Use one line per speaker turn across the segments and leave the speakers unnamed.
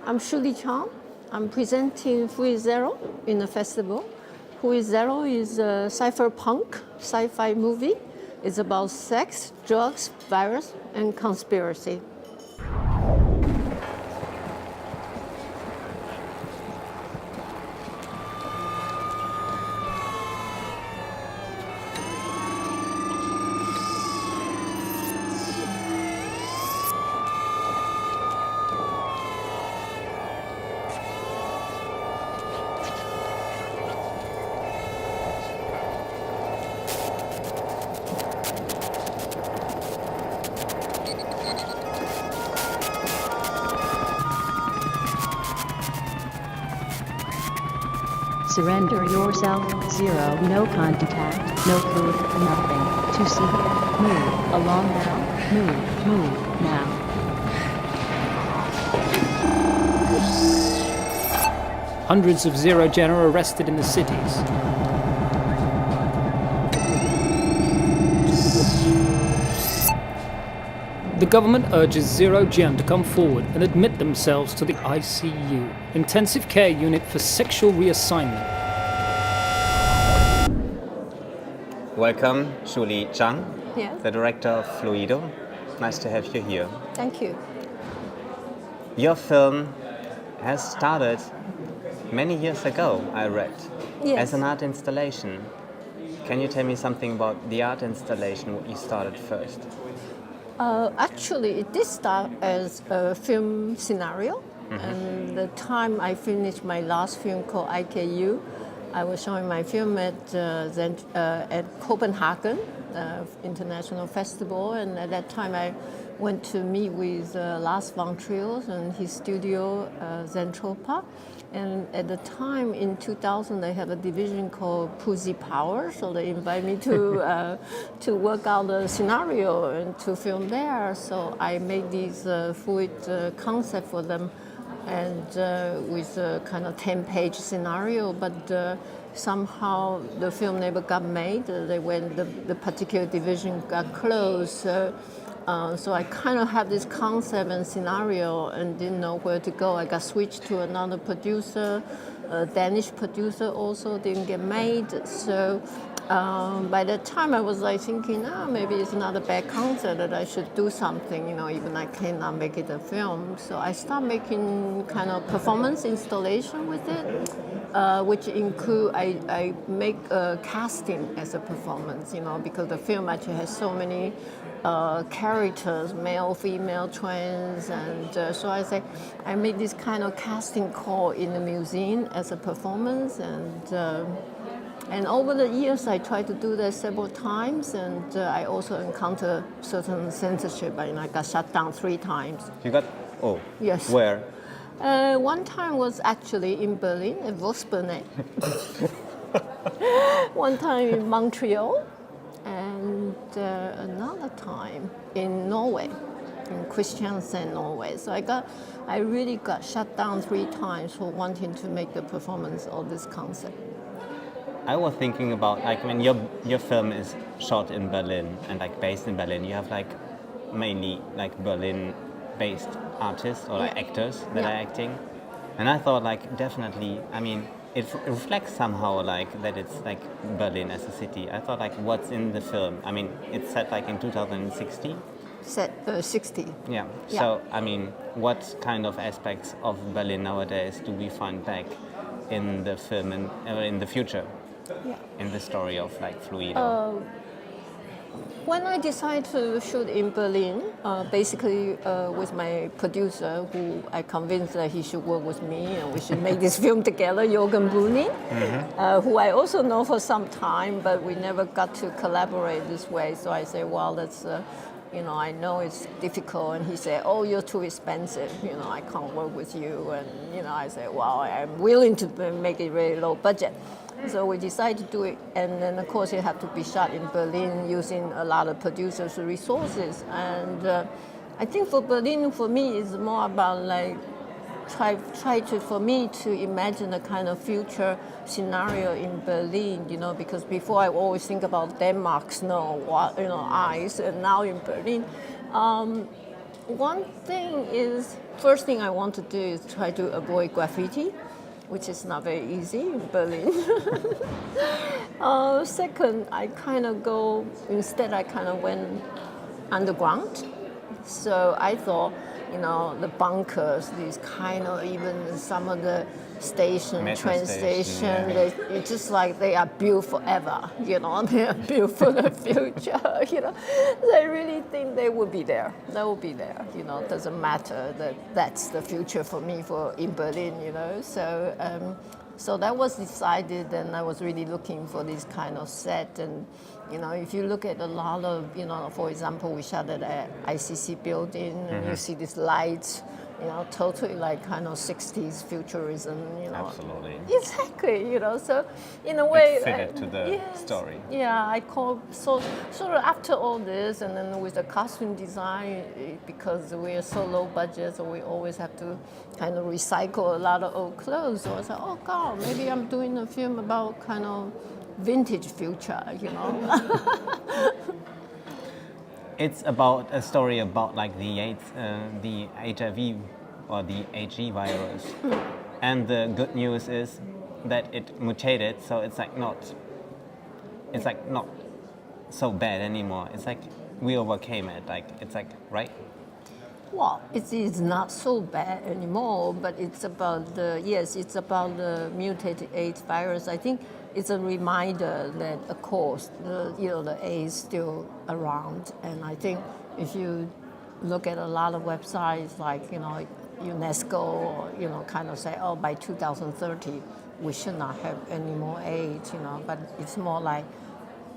I'm Shu Lea Cheang. I'm presenting Fluidø in the festival. Fluidø is a cypherpunk sci-fi movie. It's about sex, drugs, virus, and conspiracy.
Surrender yourself, zero, no contact, no food, nothing, to see, move, along now, move now.
Hundreds of Zero Gen are arrested in the cities. The government urges Zero Gen to come forward and admit themselves to the ICU, Intensive Care Unit for Sexual Reassignment.
Welcome, Shu Lea Cheang,
Yes.
the director of Fluidø. Nice to have you here.
Thank you.
Your film has started many years ago, I read,
Yes.
as an art installation. Can you tell me something about the art installation, what you started first?
Actually, it did start as a film scenario. And the time I finished my last film called IKU, I was showing my film at Copenhagen International Festival. And at that time, I went to meet with Lars von Trier and his studio, Zentropa. And at the time, in 2000, they have a division called Pussy Power, so they invite me to work out the scenario and to film there. So I made this fluid concept for them, and with a kind of 10-page scenario, but somehow the film never got made. The particular division got closed. So I kind of had this concept and scenario and didn't know where to go. I got switched to another producer, a Danish producer also didn't get made. So by that time I was like thinking, maybe it's not a bad concept that I should do something, even I cannot make it a film. So I started making kind of performance installation with it, which include I make a casting as a performance, because the film actually has so many characters, male, female, trans, and so I made this kind of casting call in the museum as a performance, and over the years I tried to do that several times, and I also encountered certain censorship. I got shut down 3 times.
You got,
Yes.
Where?
One time was actually in Berlin, at Vospernet. One time in Montreal, and another time in Norway, in Kristiansand, Norway. So I really got shut down 3 times for wanting to make the performance of this concept.
I was thinking about, when your film is shot in Berlin and based in Berlin, you have mainly Berlin-based artists or actors that are acting. And I thought definitely, it reflects somehow that it's Berlin as a city. I thought what's in the film? It's set in 2016.
Set 60.
Yeah. So what kind of aspects of Berlin nowadays do we find back in the film and in the future?
Yeah.
In the story of Fluidø?
When I decided to shoot in Berlin, basically with my producer, who I convinced that he should work with me and we should make this film together, Jürgen Bruning, who I also know for some time, but we never got to collaborate this way. So I said, well, that's, I know it's difficult. And he said, oh, you're too expensive. I can't work with you. And, I said, well, I'm willing to make it very low budget. So we decided to do it, and then of course it had to be shot in Berlin using a lot of producers' resources. And I think for Berlin, for me, it's more about try for me to imagine a kind of future scenario in Berlin, because before I always think about Denmark, snow, ice, and now in Berlin. one thing is, first thing I want to do is try to avoid graffiti, which is not very easy in Berlin. Second, I kind of went underground. So I thought, the bunkers, these kind of, even some of the train station,
yeah.
it's just like they are built forever, they are built for the future, I really think they will be there. They will be there, doesn't matter that's the future for me in Berlin, So that was decided, and I was really looking for this kind of set. And, if you look at a lot of, for example, we shot at the ICC building, and you see these lights, totally like kind of 60s futurism,
Absolutely.
Exactly, so in a way...
It fitted to the
yes,
story.
Yeah, sort of after all this, and then with the costume design, because we are so low budget, so we always have to kind of recycle a lot of old clothes. So I was like, oh God, maybe I'm doing a film about kind of vintage future,
It's about a story about like the AIDS, the HIV or the HE virus. And the good news is that it mutated, so it's like not so bad anymore. It's like we overcame it. Right?
Well, it is not so bad anymore, but it's about the mutated AIDS virus. I think it's a reminder that, of course, the AIDS is still around. And I think if you look at a lot of websites like, UNESCO, or, kind of say, oh, by 2030, we should not have any more AIDS, but it's more like,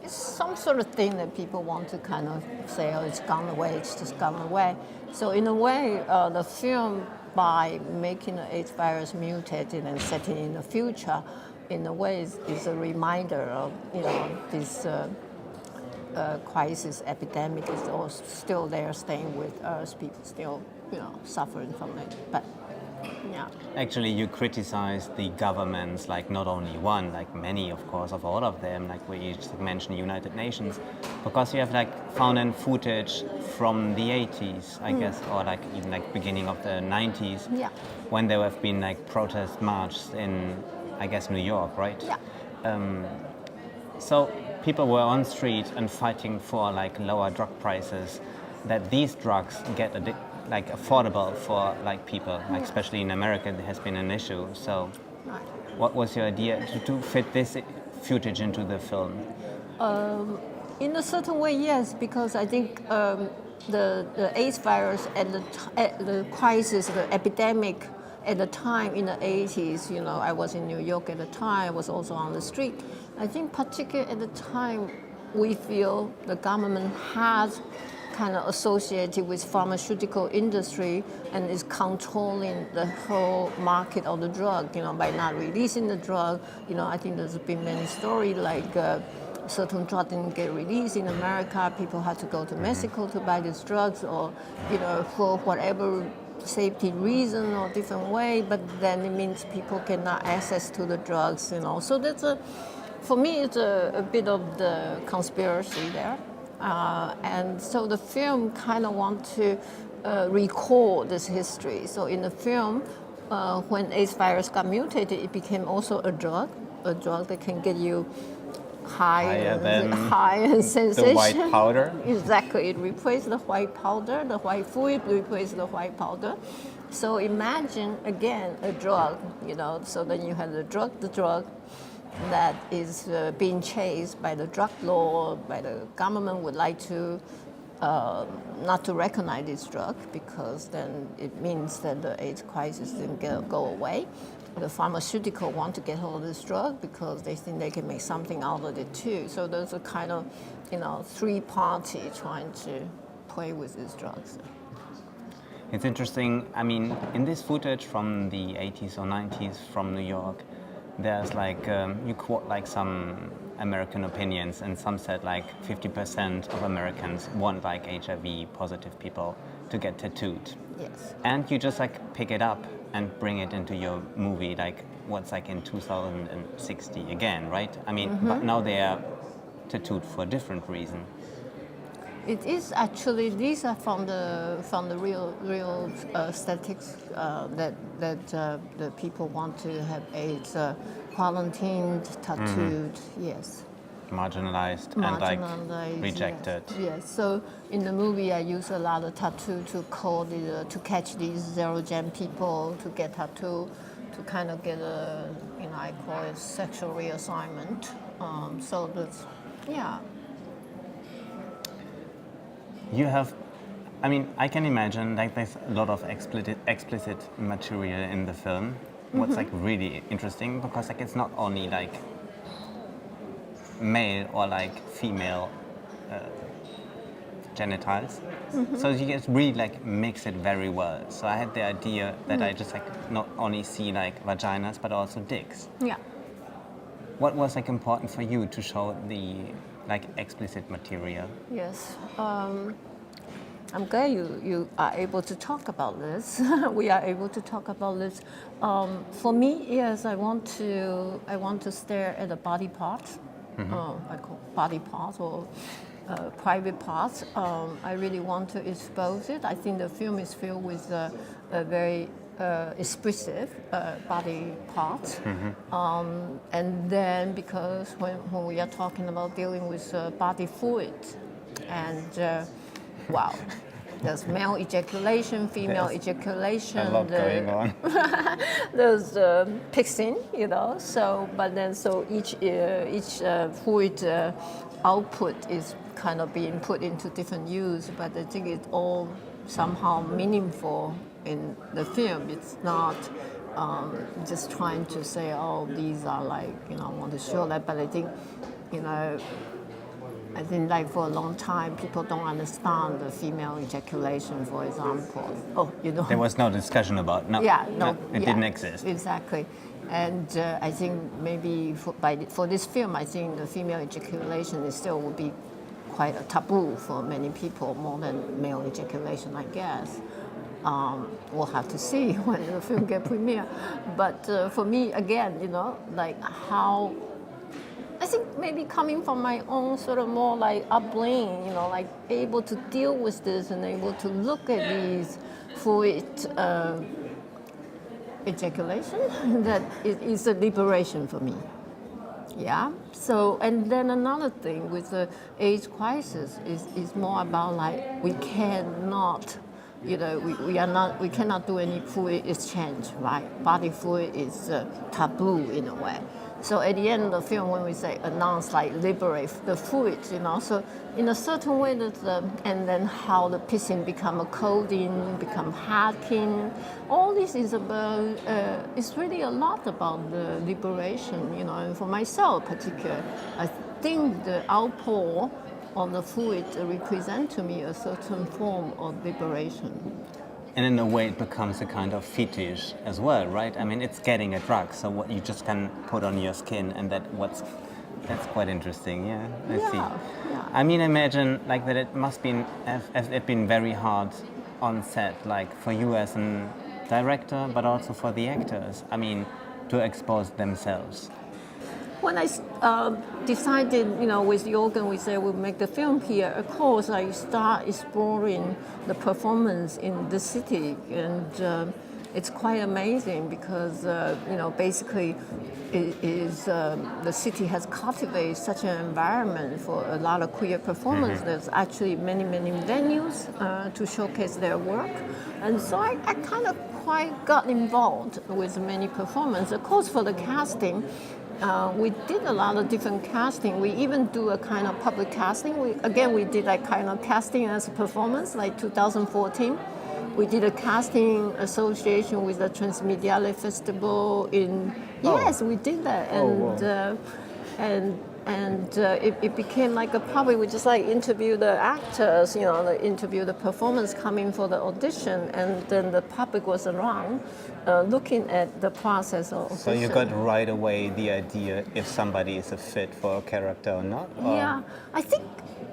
it's some sort of thing that people want to kind of say, oh, it's gone away, it's just gone away. So in a way, the film, by making the AIDS virus mutated and setting in the future, in a way, is a reminder of, this crisis, epidemic is all still there, staying with us. People still, suffering from it. But yeah.
Actually, you criticize the governments, like not only one, like many, of course, of all of them, like we just mentioned United Nations, because you have like found footage from the 80s, I guess, or like even like beginning of the 90s, when there have been like protest marches in, I guess, New York, right?
Yeah.
So people were on street and fighting for like lower drug prices, that these drugs get affordable for like people, like especially in America, there has been an issue. So, what was your idea to fit this footage into the film?
In a certain way, yes, because I think the AIDS virus at the crisis, the epidemic at the time in the 80s, I was in New York at the time, I was also on the street. I think particularly at the time, we feel the government has kind of associated with pharmaceutical industry and is controlling the whole market of the drug, by not releasing the drug. I think there's been many stories like certain drugs didn't get released in America, people had to go to Mexico to buy these drugs, or, for whatever safety reason or different way, but then it means people cannot access to the drugs, So that's for me, it's a bit of the conspiracy there. And so the film kind of want to recall this history. So in the film, when AIDS virus got mutated, it became also a drug that can get you high and sensation.
The white powder?
Exactly. It replaced the white powder. The white fluid replaced the white powder. So imagine, again, a drug, so then you have the drug that is being chased by the drug law, by the government would like to not to recognize this drug, because then it means that the AIDS crisis didn't go away. The pharmaceutical want to get hold of this drug because they think they can make something out of it too. So there's a kind of, three-party trying to play with these drugs.
It's interesting. I mean, in this footage from the 80s or 90s from New York, there's like, you quote like some American opinions, and some said like 50% of Americans want like HIV positive people to get tattooed.
Yes.
And you just like pick it up and bring it into your movie, like what's like in 2060 again, right? I mean, but now they are tattooed for a different reason.
It is actually, these are from the real statics that the people want to have AIDS, quarantined, tattooed, yes.
Marginalized and like rejected.
Yes. So in the movie, I use a lot of tattoo to call to catch these zero gem people to get tattoo, to kind of get a, I call it sexual reassignment. So that's, yeah.
You have, I mean, I can imagine like there's a lot of explicit material in the film. What's like really interesting, because like it's not only like male or like female genitals, so you get really like mix it very well. So I had the idea that I just like not only see like vaginas but also dicks.
Yeah.
What was like important for you to show the like explicit material?
Yes. I'm glad you are able to talk about this. We are able to talk about this. For me, yes, I want to stare at the body parts. I call body parts or private parts. I really want to expose it. I think the film is filled with a very expressive body parts. And then because when we are talking about dealing with body fluid, and wow, there's male ejaculation, female ejaculation.
A lot going on.
There's pixing, So, but then each fluid output is kind of being put into different use. But I think it's all somehow meaningful in the film. It's not just trying to say, oh, these are like, I want to show that. But I think, like for a long time, people don't understand the female ejaculation, for example. Oh, There
was no discussion about no.
Yeah,
it didn't exist.
Exactly. And I think maybe for this film, I think the female ejaculation still will be quite a taboo for many people, more than male ejaculation, I guess. We'll have to see when the film gets premiere. But for me, again, like how, I think maybe coming from my own sort of more like upbringing, like able to deal with this and able to look at these fluid ejaculation, that it is a liberation for me. Yeah. So, and then another thing with the AIDS crisis is more about like we cannot, we cannot do any fluid exchange, right? Body fluid is taboo in a way. So at the end of the film, when we say announce, like liberate the fluid, so in a certain way that and then how the pissing become a coding, become hacking, all this is about, it's really a lot about the liberation, and for myself particularly, I think the outpour of the fluid represent to me a certain form of liberation.
And in a way, it becomes a kind of fetish as well, right? I mean, it's getting a drug, so what you just can put on your skin, and that's quite interesting. Yeah, I see.
Yeah.
I mean, imagine like that it must have been very hard on set, like for you as a director, but also for the actors. I mean, to expose themselves.
When I decided, with Jorgen, we said we'll make the film here, of course, I start exploring the performance in the city. And it's quite amazing because, basically the city has cultivated such an environment for a lot of queer performance. There's actually many, many venues to showcase their work. And so I kind of quite got involved with many performances. Of course, for the casting, we did a lot of different casting. We even do a kind of public casting. We did that kind of casting as a performance, like 2014. We did a casting association with the Transmediale Festival in. Oh. Yes, we did that, and it became like a public. We just like interview the actors, interview the performers coming for the audition, and then the public was around looking at the process of audition.
So you got right away the idea if somebody is a fit for a character or not? Or?
Yeah, I think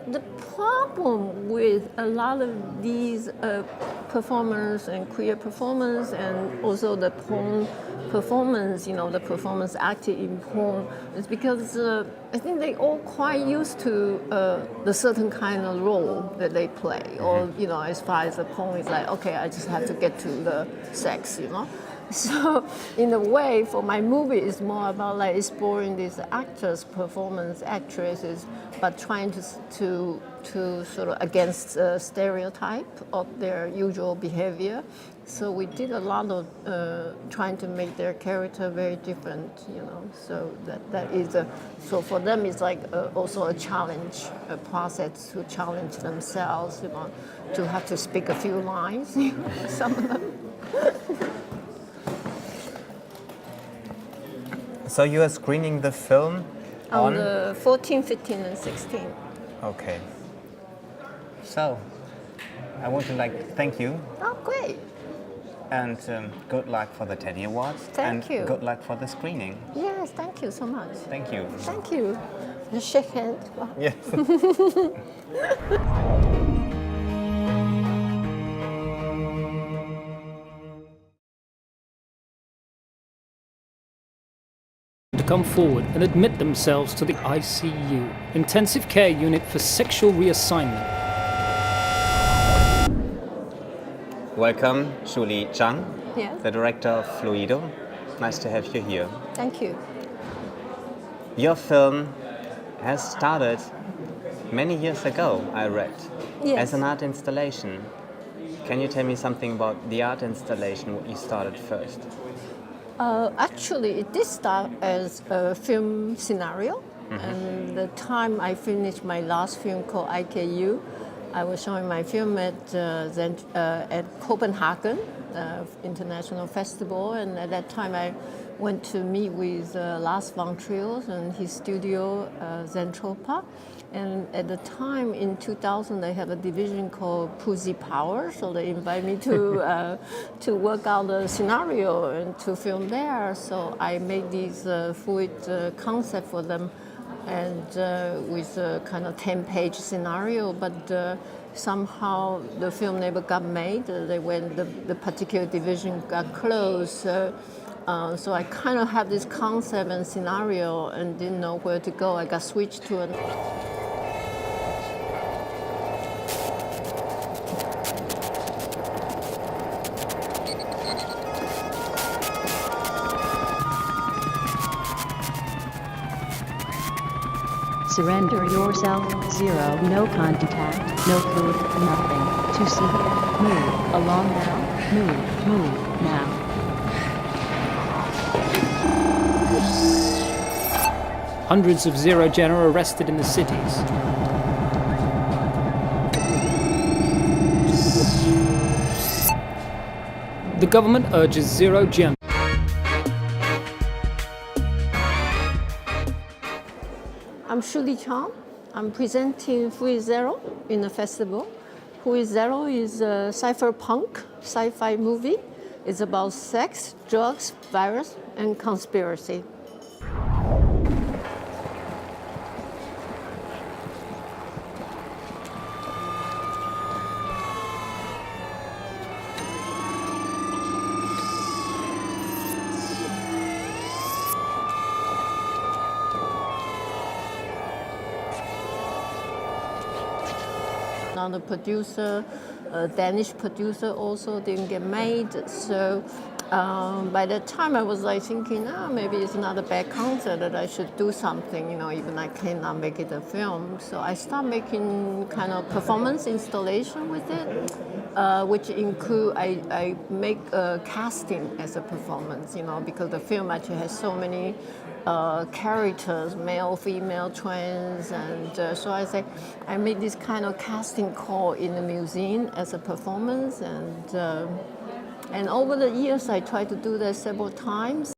The problem with a lot of these performers and queer performers, and also the porn performance, the performance acting in porn, is because I think they all quite used to the certain kind of role that they play, or as far as the porn is like, okay, I just have to get to the sex, So, in a way, for my movie, it's more about like exploring these actors, performance actresses, but trying to sort of against stereotype of their usual behavior. So we did a lot of trying to make their character very different, So that is so for them it's like also a challenge, a process to challenge themselves, to have to speak a few lines, some of them.
So you are screening the film
On the 14, 15, and 16.
Okay. So, I want to thank you
Oh, great.
and good luck for the Teddy Awards.
Thank you.
And good luck for the screening.
Yes, thank you so much.
Thank you.
Thank you. Just shake hands.
Yes.
To come forward and admit themselves to the ICU, Intensive Care Unit for Sexual Reassignment.
Welcome, Shu Lea Cheang,
Yes.
the director of Fluidø. Nice to have you here.
Thank you.
Your film has started many years ago, I read,
Yes.
as an art installation. Can you tell me something about the art installation, what you started first?
Actually, it did start as a film scenario. And the time I finished my last film called IKU, I was showing my film at Copenhagen International Festival. And at that time, I went to meet with Lars von Trier and his studio, Zentropa. And at the time in 2000, they have a division called Pussy Power, so they invite me to work out the scenario and to film there. So I made this fluid concept for them, and with a kind of 10-page scenario. But somehow the film never got made. The particular division got closed. So I kind of had this concept and scenario and didn't know where to go. I got switched to an.
Surrender yourself, zero, no contact, no food, nothing, to see here, move, along now, move now.
Hundreds of Zero Gen are arrested in the cities. The government urges Zero Gen.
I'm Shu Lea Cheang. I'm presenting Fluid Zero in the festival. Fluid Zero is a cypherpunk sci-fi movie. It's about sex, drugs, virus, and conspiracy. Now the producer, Danish producer, also didn't get made. So by that time I was thinking, maybe it's not a bad concept that I should do something, even I cannot make it a film. So I started making kind of performance installation with it, which include I make a casting as a performance, because the film actually has so many characters, male, female, trans, and so I made this kind of casting call in the museum as a performance, and over the years I tried to do that several times.